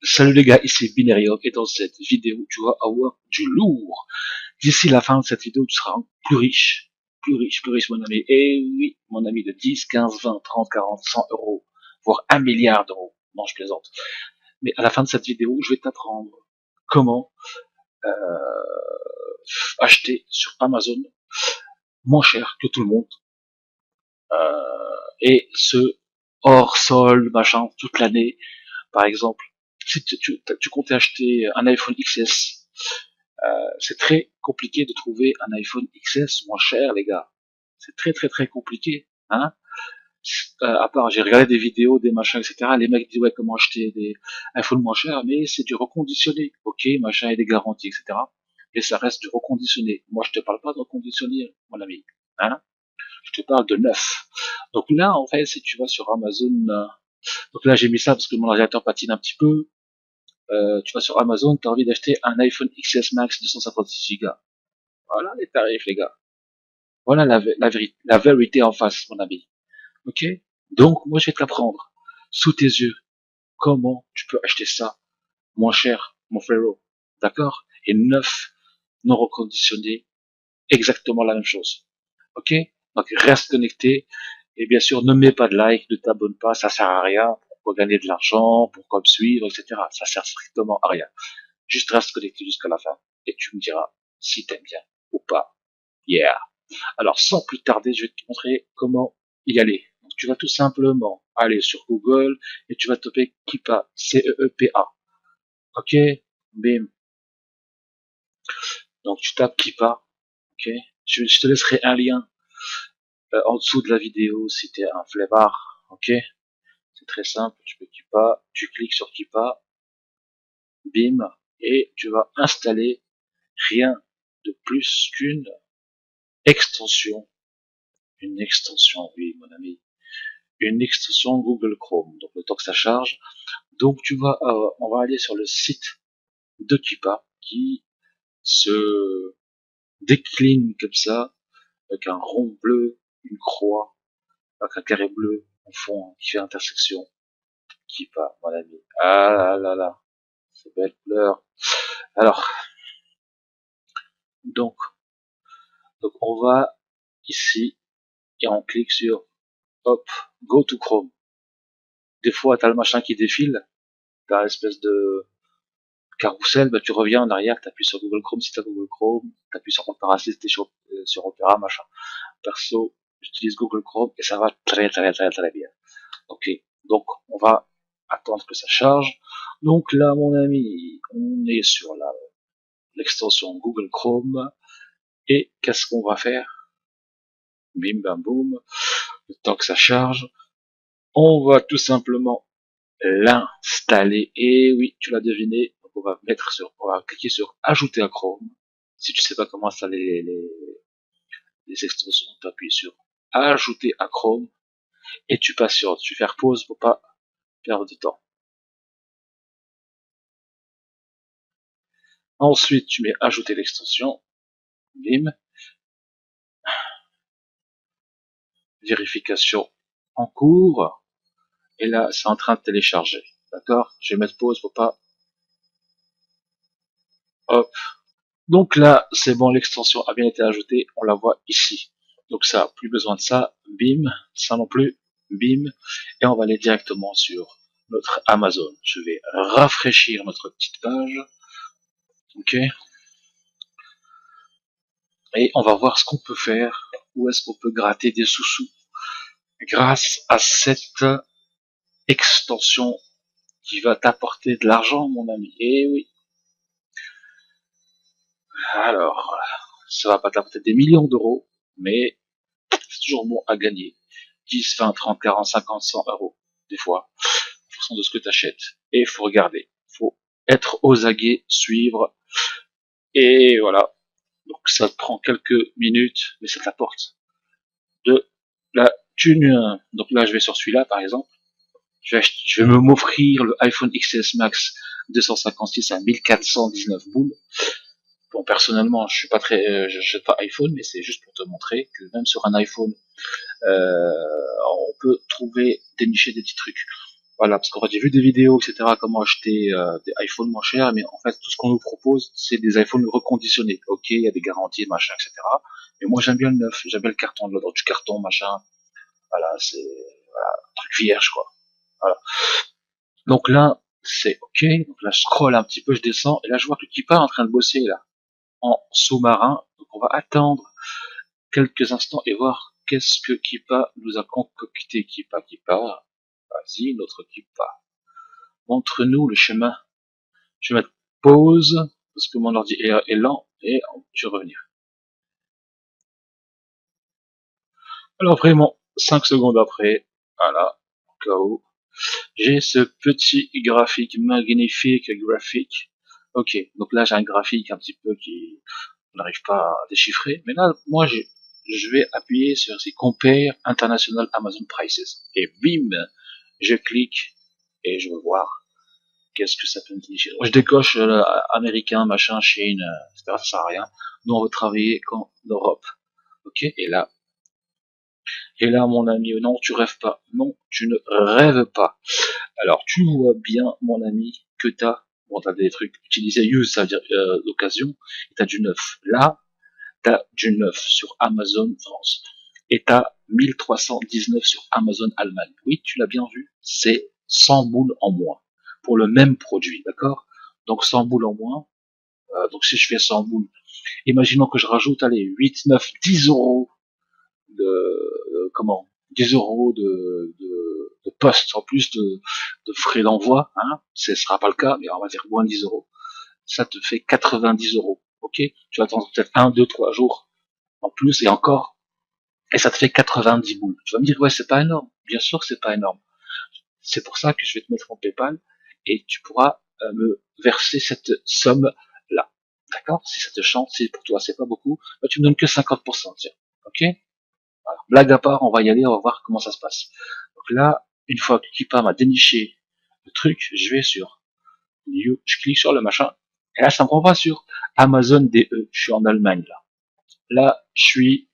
Salut les gars, ici Binarium et dans cette vidéo, tu vas avoir du lourd. D'ici la fin de cette vidéo, tu seras plus riche, plus riche mon ami. Et oui, mon ami de 10, 15, 20, 30, 40, 100 euros, voire 1 milliard d'euros. Non, je plaisante. Mais à la fin de cette vidéo, je vais t'apprendre comment acheter sur Amazon moins cher que tout le monde. Et ce hors sol, machin, toute l'année. Par exemple, si tu comptais acheter un iPhone XS, c'est très compliqué de trouver un iPhone XS moins cher, les gars. C'est très compliqué, hein. À part, j'ai regardé des vidéos, des machins, etc. Les mecs disent ouais comment acheter des iPhones moins chers, mais c'est du reconditionné, ok, machin et des garanties, etc. Mais ça reste du reconditionné. Moi, je te parle pas de reconditionné, mon ami, hein. Je te parle de neuf. Donc là, en fait, si tu vas sur Amazon, donc là j'ai mis ça parce que mon ordinateur patine un petit peu. Tu vas sur Amazon, tu as envie d'acheter un iPhone XS Max 256 Go. Voilà les tarifs, les gars. Voilà la vérité en face, mon ami. Ok. Donc, moi, je vais t'apprendre sous tes yeux comment tu peux acheter ça moins cher, mon frérot. D'accord. Et neuf, non reconditionné, exactement la même chose. Ok. Donc, reste connecté. Et bien sûr, ne mets pas de like, ne t'abonne pas, ça sert à rien. Pour gagner de l'argent, pour me suivre, etc. Ça sert strictement à rien. Juste reste connecté jusqu'à la fin. Et tu me diras si t'aimes bien ou pas. Yeah. Alors, sans plus tarder, je vais te montrer comment y aller. Donc, tu vas tout simplement aller sur Google et tu vas taper Keepa, C-E-E-P-A. Ok? Bim. Donc, tu tapes Keepa. Ok? Je te laisserai un lien en dessous de la vidéo si t'es un flemmard. Ok? C'est très simple. Tu peux Keepa, tu cliques sur Keepa, bim, et tu vas installer rien de plus qu'une extension. Une extension, oui, mon ami. Une extension Google Chrome. Donc, le temps que ça charge. Donc on va aller sur le site de Keepa qui se décline comme ça, avec un rond bleu, une croix, avec un carré bleu en fond qui fait intersection. Keepa, mon ami. Ah là là, c'est belle couleur. Alors, donc, donc on va ici et on clique sur hop, go to Chrome. Des fois, t'as le machin qui défile, t'as l'espèce de carrousel, bah, tu reviens en arrière, t'appuies sur Google Chrome si t'as Google Chrome, t'appuies sur Opera si t'es sur Opera, machin. Perso, j'utilise Google Chrome et ça va très bien. Ok, donc on va attendre que ça charge. Donc là, mon ami, on est sur l'extension Google Chrome et qu'est-ce qu'on va faire? Bim bam boum, le temps que ça charge, on va tout simplement l'installer. Et oui, tu l'as deviné, donc on va cliquer sur ajouter à Chrome. Si tu sais pas comment installer les extensions, tu appuies sur ajouter à Chrome et tu patientes. Tu fais pause pour pas perdre de temps. Ensuite, tu mets ajouter l'extension. Bim. Vérification en cours. Et là, c'est en train de télécharger. D'accord? Je vais mettre pause pour pas. Hop. Donc là, c'est bon, l'extension a bien été ajoutée. On la voit ici. Donc ça, plus besoin de ça. Bim. Ça non plus. Bim. Et on va aller directement sur notre Amazon. Je vais rafraîchir notre petite page. Ok? Et on va voir ce qu'on peut faire. Où est-ce qu'on peut gratter des sous-sous grâce à cette extension qui va t'apporter de l'argent, mon ami. Eh oui. Alors, ça va pas t'apporter des millions d'euros, mais c'est toujours bon à gagner. 10, 20, 30, 40, 50, 100 euros, des fois, en fonction de ce que tu achètes. Et il faut regarder. Il faut être aux aguets, suivre. Et voilà. Donc ça te prend quelques minutes, mais ça t'apporte de la thune. Donc là, je vais sur celui-là, par exemple. Je vais m'offrir le iPhone XS Max 256 à 1419 boules. Bon, personnellement, je suis pas très, j'achète pas iPhone, mais c'est juste pour te montrer que même sur un iPhone, on peut trouver, dénicher des petits trucs. Voilà, parce qu'en fait, j'ai vu des vidéos, etc., comment acheter des iPhones moins chers, mais en fait, tout ce qu'on nous propose, c'est des iPhones reconditionnés. Ok, il y a des garanties, machin, etc. Mais moi, j'aime bien le neuf, j'aime bien le carton, l'ordre du carton, machin. Voilà, c'est un truc vierge, quoi. Voilà. Donc là, c'est ok. Donc là, je scroll un petit peu, je descends, et là, je vois que Kipa est en train de bosser, là, en sous-marin. Donc on va attendre quelques instants et voir qu'est-ce que Kipa nous a concocté. Kipa. Vas-y, notre Kipa. Montre-nous le chemin. Je vais mettre pause, parce que mon ordi est lent, et je vais revenir. Alors vraiment, 5 secondes après, voilà, au cas où, j'ai ce petit graphique, magnifique graphique. Ok, donc là j'ai un graphique un petit peu qui on n'arrive pas à déchiffrer, mais là, moi je vais appuyer sur ces Compare International Amazon Prices, et bim, je clique, et je veux voir qu'est-ce que ça peut me dire. Je décoche américain, machin, Chine, etc. Ça sert à rien. Nous, on veut travailler qu'en Europe. Ok. Et là, mon ami, non, tu rêves pas. Non, tu ne rêves pas. Alors, tu vois bien, mon ami, que t'as des trucs utilisés, use, ça veut dire l'occasion, et t'as du neuf. Là, t'as du neuf sur Amazon France. Et t'as 1319 sur Amazon Allemagne. Oui, tu l'as bien vu, c'est 100 boules en moins pour le même produit, d'accord? Donc 100 boules en moins. Donc si je fais 100 boules, imaginons que je rajoute, allez, 8, 9, 10 euros de, comment? 10 euros de poste en plus de frais d'envoi, hein? Ce sera pas le cas, mais on va dire moins 10 euros. Ça te fait 90 euros. Ok? Tu vas attendre peut-être 1, 2, 3 jours en plus et encore, et ça te fait 90 boules. Tu vas me dire, ouais, c'est pas énorme. Bien sûr que c'est pas énorme. C'est pour ça que je vais te mettre en PayPal et tu pourras me verser cette somme-là. D'accord? Si ça te chante, si pour toi c'est pas beaucoup, bah, tu me donnes que 50%, tiens. Ok? Voilà. Blague à part, on va y aller, on va voir comment ça se passe. Donc là, une fois que Kipa m'a déniché le truc, je vais sur je clique sur le machin, et là ça me renvoie sur Amazon DE. Je suis en Allemagne là. Là, je suis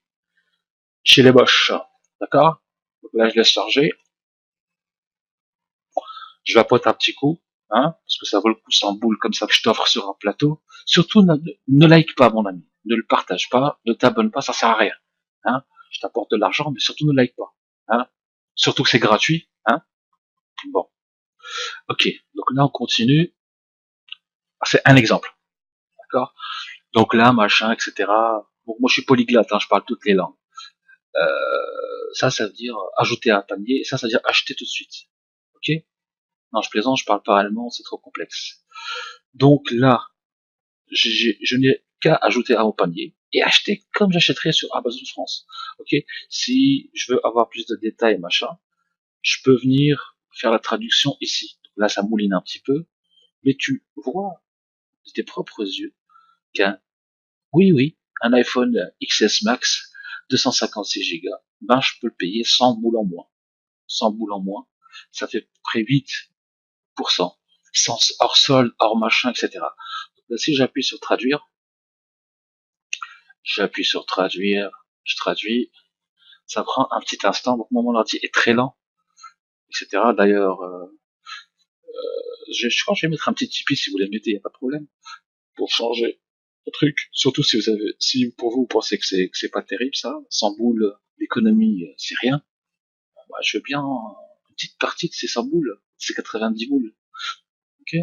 chez les Bosch. D'accord? Donc là, je laisse charger. Je vapote un petit coup, hein, parce que ça vaut le coup sans boule comme ça que je t'offre sur un plateau. Surtout, ne like pas, mon ami. Ne le partage pas, ne t'abonne pas, ça sert à rien. Hein. Je t'apporte de l'argent, mais surtout ne like pas. Hein. Surtout que c'est gratuit. Hein. Bon, ok. Donc là, on continue. C'est un exemple, d'accord. Donc là, machin, etc. Bon, moi, je suis polyglotte, hein, je parle toutes les langues. Ça veut dire ajouter à un panier. Et ça veut dire acheter tout de suite. Ok. Non, je plaisante, je parle pas allemand, c'est trop complexe. Donc là, je n'ai qu'à ajouter à mon panier et acheter comme j'achèterais sur Amazon France. Ok. Si je veux avoir plus de détails, machin, je peux venir faire la traduction ici. Là, ça mouline un petit peu, mais tu vois de tes propres yeux qu'un, oui, un iPhone XS Max 256 Go, ben je peux le payer 100 boules en moins. 100 boules en moins, ça fait près 8%, sans hors solde, hors machin, etc. Donc là, si j'appuie sur traduire, j'appuie sur traduire, je traduis, ça prend un petit instant, donc mon ordi est très lent, etc. D'ailleurs, je crois que je vais mettre un petit Tipeee si vous voulez m'aider, y a pas de problème, pour changer le truc. Surtout si vous avez, si pour vous, vous pensez que c'est pas terrible ça, 100 boules, l'économie, c'est rien. Bah, je veux bien une petite partie de ces 100 boules, ces 90 boules. Ok.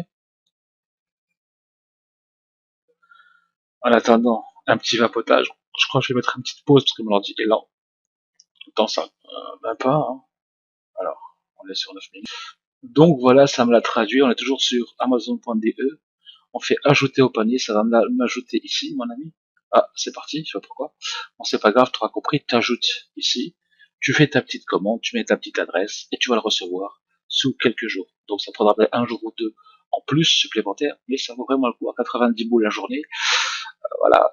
En attendant, un petit vapotage. Je crois que je vais mettre une petite pause parce que mon ordi est lent. Dans ça, même pas. Hein. Alors, on est sur 9 minutes. Donc voilà, ça me l'a traduit. On est toujours sur Amazon.de. On fait ajouter au panier. Ça va m'ajouter ici, mon ami. Ah, c'est parti. Je sais pas pourquoi. Bon, c'est pas grave. Tu auras compris. T'ajoutes ici. Tu fais ta petite commande. Tu mets ta petite adresse et tu vas le recevoir sous quelques jours. Donc ça prendra peut-être un jour ou deux en plus supplémentaire, mais ça vaut vraiment le coup à 90 boules la journée. Voilà.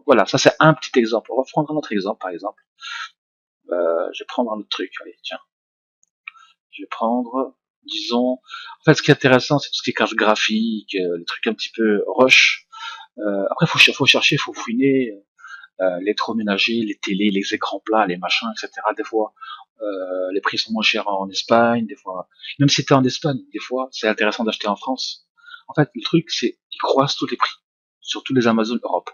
Voilà, ça c'est un petit exemple. On va prendre un autre exemple, par exemple. Je vais prendre un autre truc. Allez, tiens. Je vais prendre, disons, en fait, ce qui est intéressant, c'est tout ce qui est carte graphique, les trucs un petit peu rush. Après, faut chercher, faut fouiner l'électroménager, les télés, les écrans plats, les machins, etc. Des fois, Les prix sont moins chers en Espagne, des fois. Même si t'es en Espagne, des fois, c'est intéressant d'acheter en France. En fait, le truc, c'est qu'ils croisent tous les prix sur tous les Amazon Europe.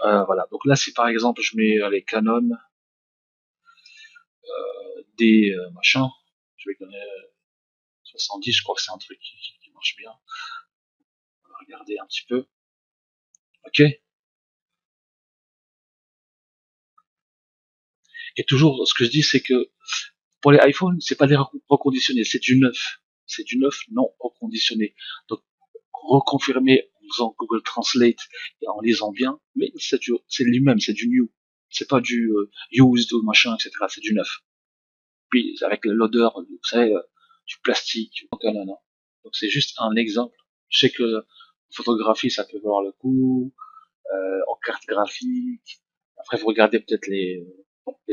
Voilà. Donc là, si par exemple je mets les Canon, des machins, je vais donner 70, je crois que c'est un truc qui marche bien. On va regarder un petit peu. Ok. Et toujours, ce que je dis, c'est que pour les iPhones, c'est pas des reconditionnés, c'est du neuf. C'est du neuf non reconditionné. Donc, reconfirmer en faisant Google Translate et en lisant bien, mais c'est lui-même, c'est du new. C'est pas du used ou machin, etc. C'est du neuf. Puis, avec l'odeur, vous savez, du plastique. Donc, non, non. Donc, c'est juste un exemple. Je sais que en photographie, ça peut valoir le coup, en carte graphique. Après, vous regardez peut-être les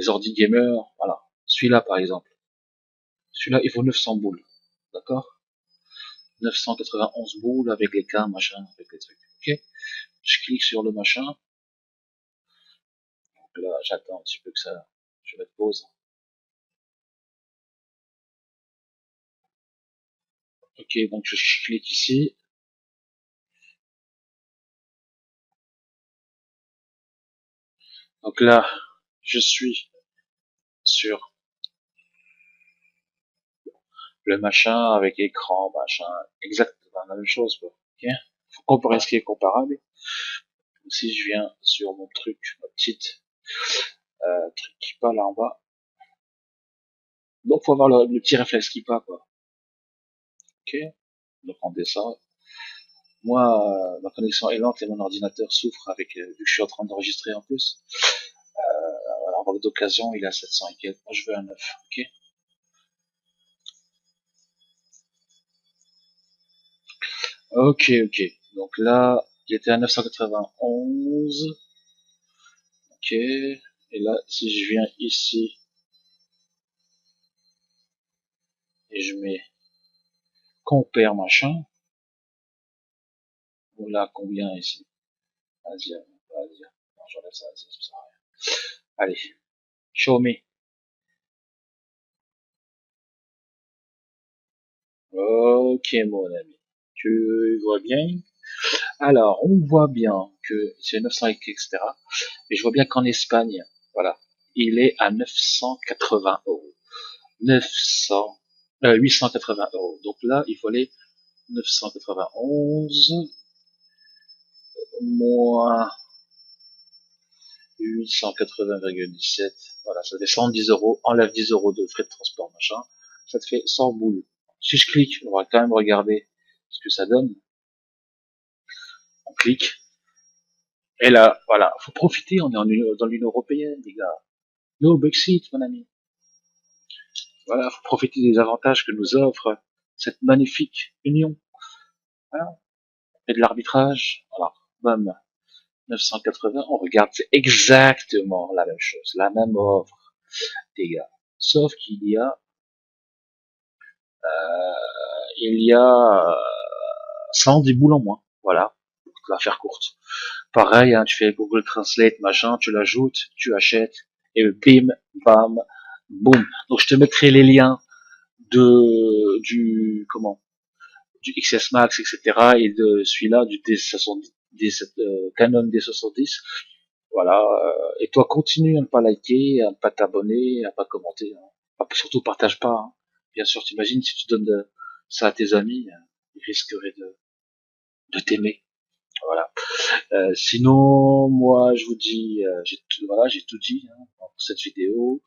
ordi gamers. Voilà. Celui-là, par exemple. Celui-là, il vaut 900 boules. D'accord? 991 boules avec les cas, machin, avec les trucs. Ok? Je clique sur le machin. Donc là, j'attends un petit peu que ça, je vais mettre pause. Ok, donc je clique ici. Donc là, je suis sur le machin avec écran, machin, exactement la même chose, quoi. Ok? Faut comparer ce qui est comparable. Si je viens sur mon truc, ma petite truc qui part là en bas. Donc faut avoir le petit réflexe qui part, quoi. Ok? Donc on descend. Moi, ma connexion est lente et mon ordinateur souffre avec vu que je suis en train d'enregistrer en plus. Alors, en d'occasion, il est à 700 et quelques. Moi, je veux un 9. Ok. Ok, ok. Donc là, il était à 991. Ok. Et là, si je viens ici et je mets compare machin, on l'a combien ici? Vas-y, vas-y. Non, j'enlève ça, ça sert à rien. Allez, show me. Ok, mon ami. Tu vois bien? Alors, on voit bien que c'est 900 etc. Et je vois bien qu'en Espagne, voilà, il est à 980 euros. 900, 880 euros. Donc là, il faut aller 991 moins 880,17. Voilà, ça fait 110 euros. Enlève 10 euros de frais de transport, machin. Ça te fait 100 boules. Si je clique, on va quand même regarder ce que ça donne. On clique. Et là, voilà, faut profiter, on est dans l'Union Européenne, les gars. No Brexit, mon ami. Voilà, faut profiter des avantages que nous offre cette magnifique union. Voilà. Et de l'arbitrage. Voilà. Bam. 980, on regarde, c'est exactement la même chose, la même offre, les gars. Sauf qu'il y a, il y a 110 boules en moins. Voilà. Pour la faire courte. Pareil, hein, tu fais Google Translate, machin, tu l'ajoutes, tu achètes, et bim, bam, boum. Donc je te mettrai les liens du XS Max, etc. et de celui-là, du D70, Canon D70. Voilà. Et toi, continue à ne pas liker, à ne pas t'abonner, à ne pas commenter. Hein. Surtout, partage pas. Hein. Bien sûr, t'imagines si tu donnes ça à tes amis, ils risqueraient de t'aimer. Voilà. Sinon, moi, je vous dis, voilà, j'ai tout dit hein, pour cette vidéo.